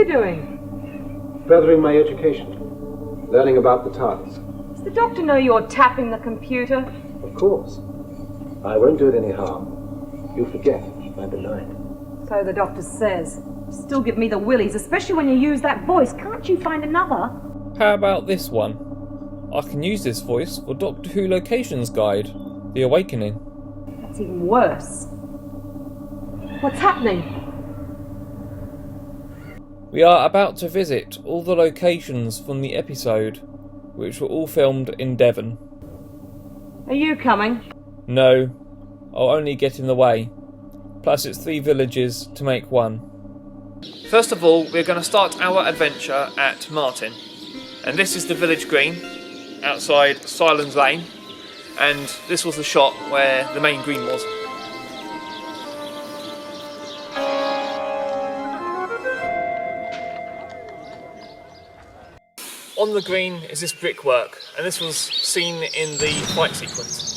doing? Furthering my education. Learning about the TARDIS. Does the doctor know you're tapping the computer? Of course. I won't do it any harm. You forget, I'm benign. So the doctor says. Still give me the willies, especially when you use that voice. Can't you find another? How about this one? I can use this voice for Doctor Who Locations Guide, The Awakening. That's even worse. What's happening? We are about to visit all the locations from the episode, which were all filmed in Devon. Are you coming? No, I'll only get in the way. Plus it's 3 villages to make one. First of all, we're going to start our adventure at Martin. And this is the village green, outside Sillen Lane. And this was the shot where the main green was. On the green is this brickwork, and this was seen in the fight sequence.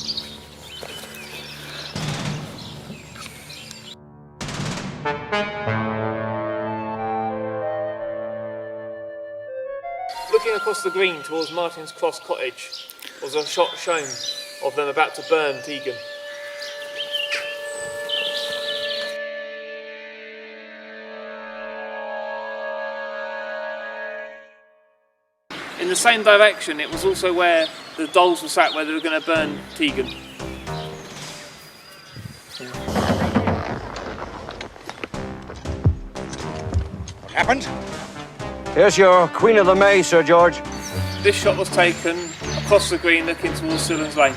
Looking across the green towards Martin's Cross Cottage was a shot shown of them about to burn Tegan. In the same direction, it was also where the dolls were sat where they were going to burn Tegan. What happened? Here's your Queen of the May, Sir George. This shot was taken across the green looking towards Sillen Lane.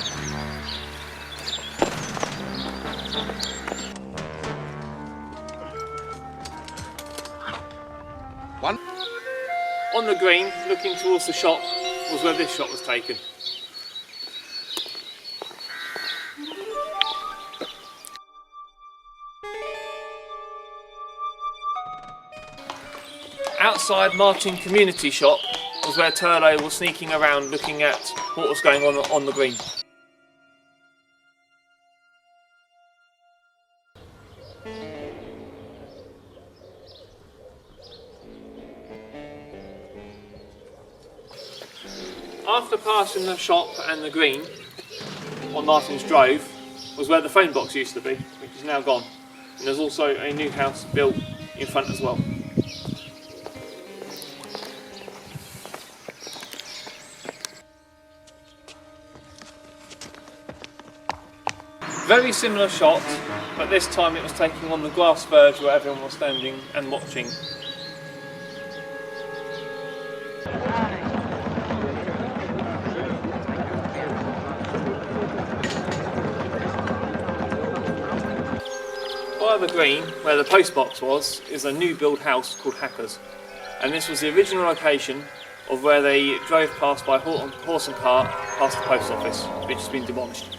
One. On the green, looking towards the shop, was where this shot was taken. Outside Martin Community Shop was where Turlo was sneaking around looking at what was going on the green. After passing the shop and the green on Martin's Drove was where the phone box used to be, which is now gone. And there's also a new house built in front as well. Very similar shot, but this time it was taking on the grass verge where everyone was standing and watching. By the green, where the postbox was, is a new build house called Hackers. And this was the original location of where they drove past by horse and cart past the post office, which has been demolished.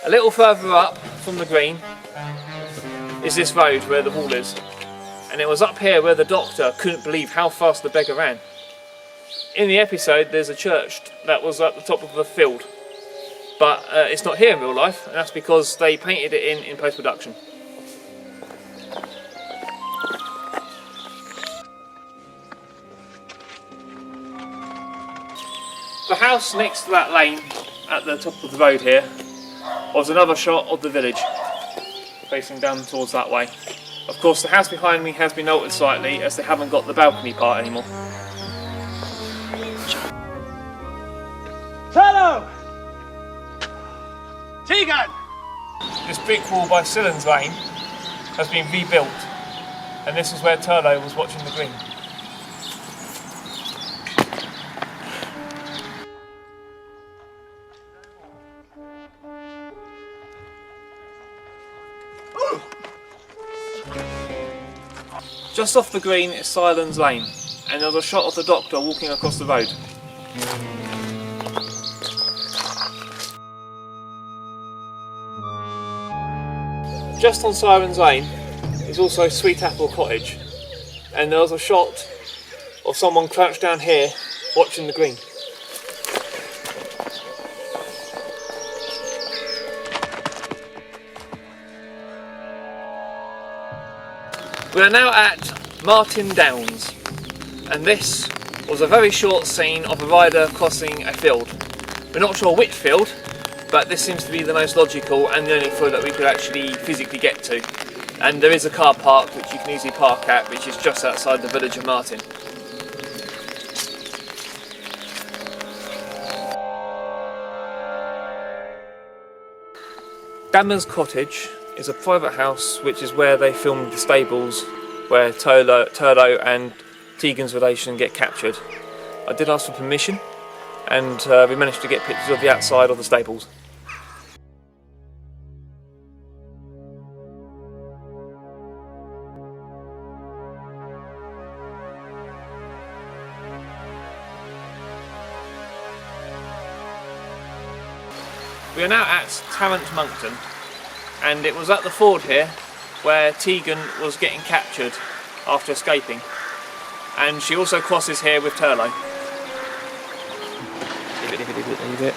A little further up from the green is this road where the wall is. And it was up here where the doctor couldn't believe how fast the beggar ran. In the episode there's a church that was at the top of the field, but it's not here in real life, and that's because they painted it in post-production. The house next to that lane at the top of the road here was another shot of the village, facing down towards that way. Of course, the house behind me has been altered slightly as they haven't got the balcony part anymore. Hello! Tegan! This brick wall by Sillen Lane has been rebuilt, and this is where Turlo was watching the green. Just off the green is Sillen Lane, and there's a shot of the doctor walking across the road. Just on Sillen Lane is also Sweet Apple Cottage, and there was a shot of someone crouched down here watching the green. We are now at Martin Downs, and this was a very short scene of a rider crossing a field. We're not sure which field, but this seems to be the most logical and the only field that we could actually physically get to. And there is a car park which you can easily park at, which is just outside the village of Martin. Damer's Cottage is a private house which is where they filmed the stables where Turlo and Tegan's relation get captured. I did ask for permission and we managed to get pictures of the outside of the stables. We are now at Tarrant Monkton, and it was at the ford here where Tegan was getting captured after escaping, and she also crosses here with Turlo. Leave it.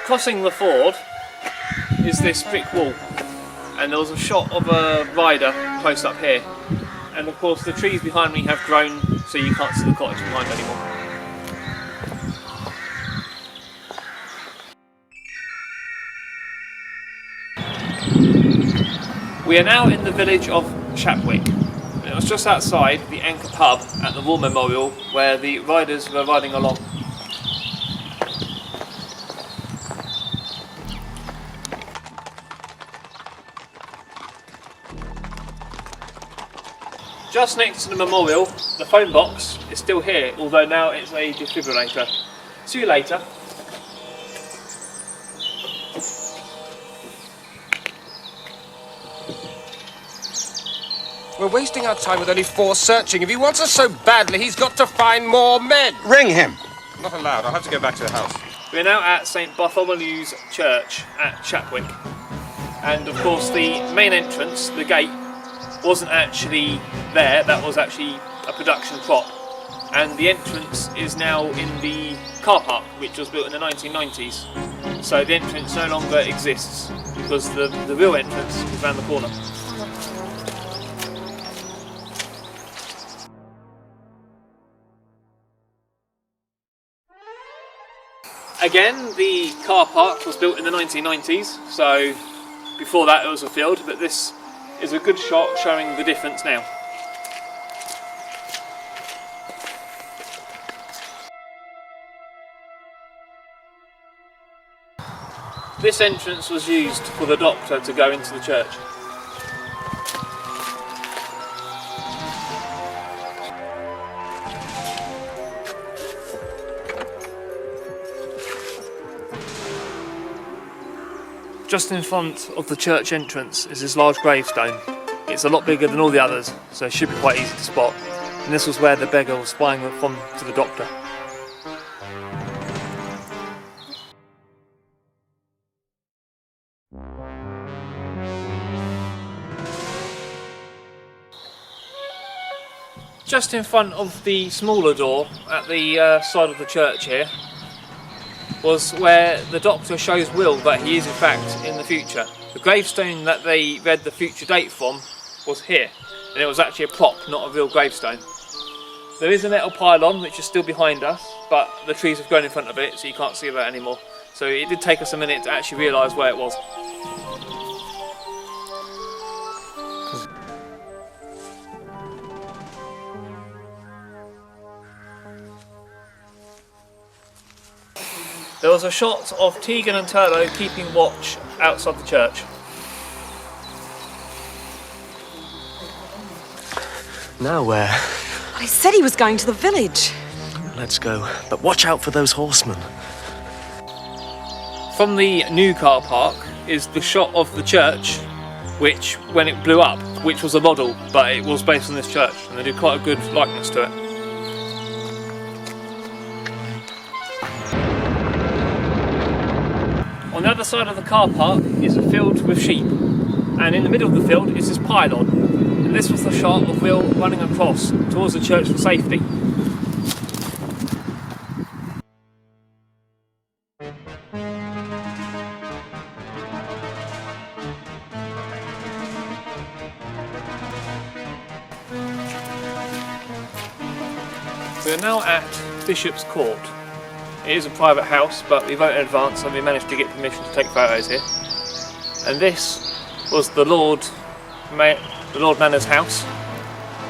Crossing the ford is this brick wall, and there was a shot of a rider close up here, and of course the trees behind me have grown so you can't see the cottage behind anymore. We are now in the village of Shapwick, and it was just outside the Anchor pub at the War Memorial where the riders were riding along. Just next to the memorial, the phone box is still here, although now it's a defibrillator. See you later. We're wasting our time with only 4 searching. If he wants us so badly, he's got to find more men. Ring him. Not allowed. I'll have to go back to the house. We're now at St Bartholomew's Church at Shapwick. And of course the main entrance, the gate, wasn't actually there, that was actually a production prop. And the entrance is now in the car park, which was built in the 1990s. So the entrance no longer exists, because the real entrance is around the corner. Again, the car park was built in the 1990s, so before that it was a field, but this is a good shot showing the difference now. This entrance was used for the doctor to go into the church. Just in front of the church entrance is this large gravestone. It's a lot bigger than all the others, so it should be quite easy to spot. And this was where the beggar was spying from to the doctor. Just in front of the smaller door at the side of the church here was where the doctor shows Will that he is in fact in the future. The gravestone that they read the future date from was here, and it was actually a prop, not a real gravestone. There is a metal pylon which is still behind us, but the trees have grown in front of it, so you can't see that anymore. So it did take us a minute to actually realise where it was. There was a shot of Tegan and Turlo keeping watch outside the church. Now where? I said he was going to the village. Let's go, but watch out for those horsemen. From the new car park is the shot of the church, which, when it blew up, which was a model, but it was based on this church, and they did quite a good likeness to it. On the other side of the car park is a field with sheep, and in the middle of the field is this pylon, and this was the shot of Will running across towards the church for safety. We're now at Bishop's Court. It is a private house, but we wrote in advance and we managed to get permission to take photos here. And this was the Lord Manor's house,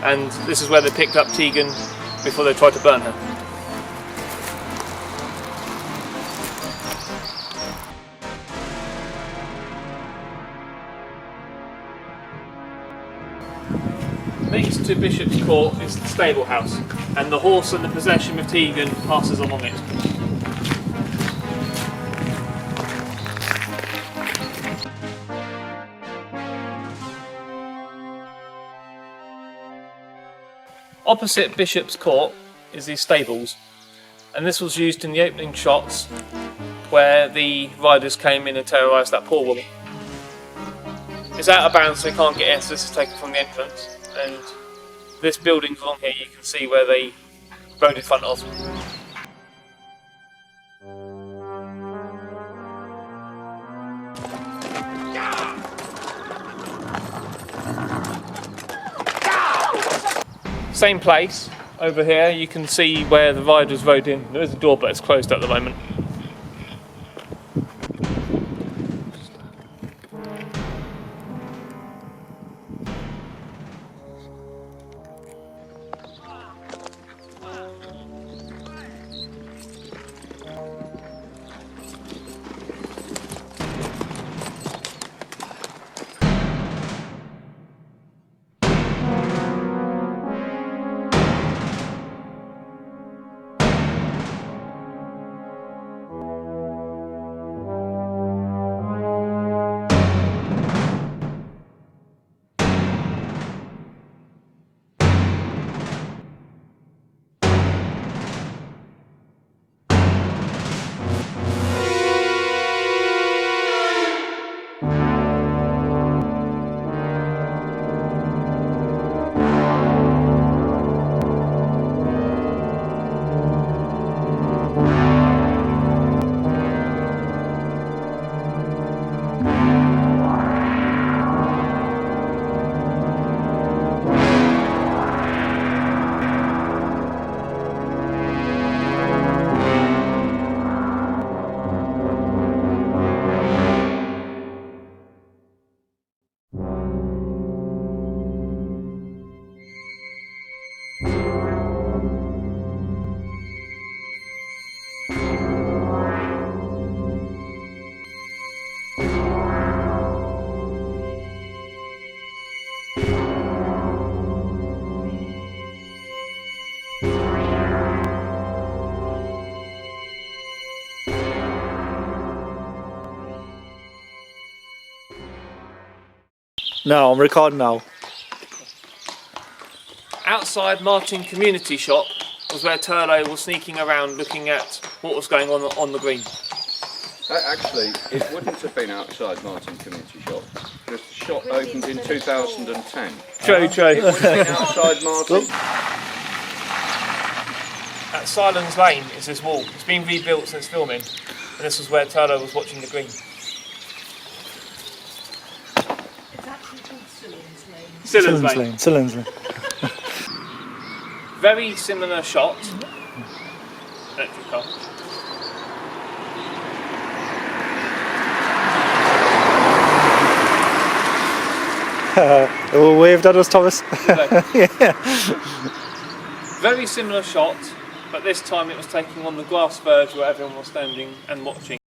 and this is where they picked up Tegan before they tried to burn her. Next to Bishop's Court is the stable house, and the horse and the possession of Tegan passes along it. Opposite Bishop's Court is the stables, and this was used in the opening shots where the riders came in and terrorised that poor woman. It's out of bounds, so you can't get in, so this is taken from the entrance. And this building along here, you can see where they rode in front of. Same place, over here you can see where the riders rode in. There is a door, but it's closed at the moment. No, I'm recording now. Outside Martin Community Shop was where Turlough was sneaking around looking at what was going on the green. Actually, it wouldn't have been outside Martin Community Shop, because the shop opened in 2010. True. It would have been outside Martin. At Sillen Lane is this wall. It's been rebuilt since filming, and this was where Turlough was watching the green. Sillen Lane. Very similar shot. Electric car. Waved at us, Thomas. Yeah. Very similar shot, but this time it was taking on the grass verge where everyone was standing and watching.